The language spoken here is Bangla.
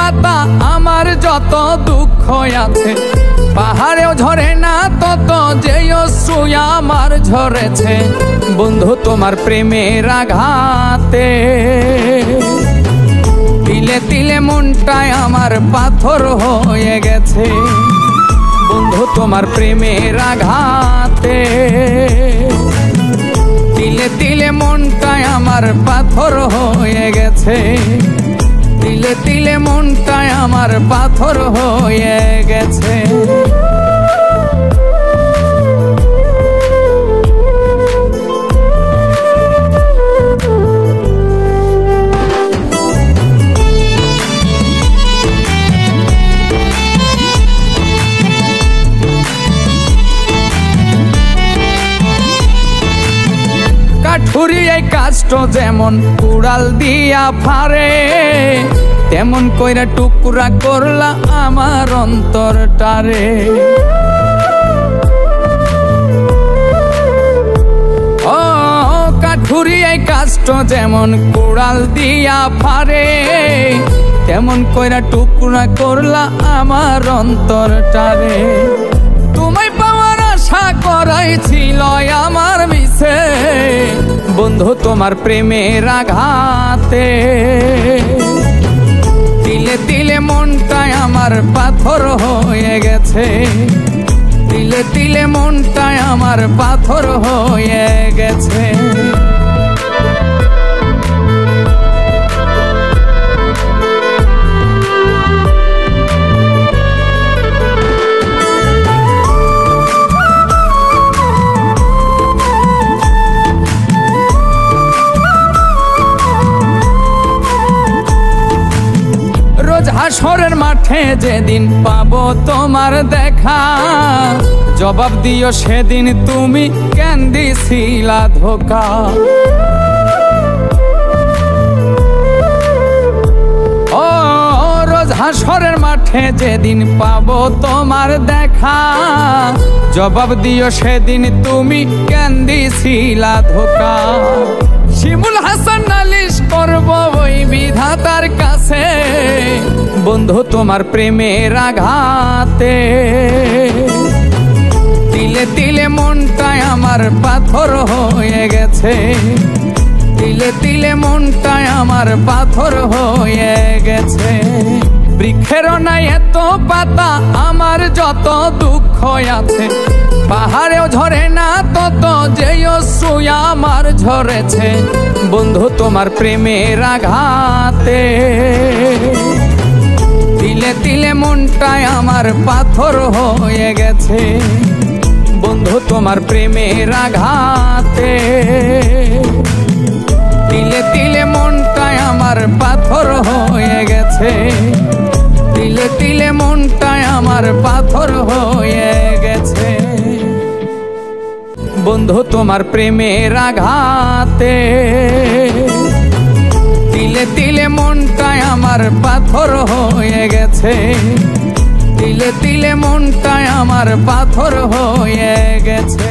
পাতা আমার যত দুঃখ আছে, পাহাড়েও ঝরে না তত যেই অশ্রু আমার ঝরেছে বন্ধু তোমার প্রেমের আঘাতে। তিলে তিলে মনটায় আমার পাথর হয়ে গেছে বন্ধু তোমার প্রেমের আঘাতে। তিলে তিলে মনটায় আমার পাথর হয়ে গেছে, তিলে তিলে মনটায় আমার পাথর হয়ে গেছে। কাঠুরি এই কাষ্ট যেমন কুড়াল দিয়া ফারে, তেমন কইরা টুকরা করলা আমার অন্তরটারে। ও কাঠুরি এই কাষ্ট যেমন কুড়াল দিয়া ফারে, তেমন কইরা টুকরা করলা আমার অন্তরটারে। তোমায় পাওয়ার আশা করাই ছিল আমার মিছে বন্ধু তোমার প্রেমের আঘাতে। তিলে তিলে মনটায় আমার পাথর হয়ে গেছে, তিলে তিলে মনটায় আমার পাথর হয়ে গেছে। হাসরের মাঠে যেদিন পাবো তোমার দেখা, জবাব দিও সেদিন তুমি কেন দিছিলা ধোঁকা। ও রোজ হাসরের মাঠে যেদিন পাবো তোমার দেখা, জবাব দিও সেদিন তুমি কেন দিছিলা ধোঁকা। শিমুল হাসান নালিশ করব ওই বিধাতার কাছে বন্ধু তোমার প্রেমের আঘাতে। তিলে তিলে মনটায় আমার পাথর হয়ে গেছে, তিলে তিলে মনটায় আমার পাথর হয়ে গেছে। বৃক্ষেরও নাই এত পাতা আমার যত দুঃখ আছে, পাহাড়েও ঝরে না তত যেই অশ্রু আমার ঝরেছে বন্ধু তোমার প্রেমের আঘাতে। তিলে তিলে মনটায় আমার পাথর হয়ে গেছে বন্ধু তোমার প্রেমের আঘাতে। তিলে তিলে মনটায় আমার পাথর হয়ে গেছে, তিলে তিলে মনটায় আমার পাথর হয়ে গেছে বন্ধু তোমার প্রেমের আঘাতে। তিলে তিলে মনটায় আমার পাথর হয়ে গেছে, তিলে তিলে মনটায় আমার পাথর হয়ে গেছে।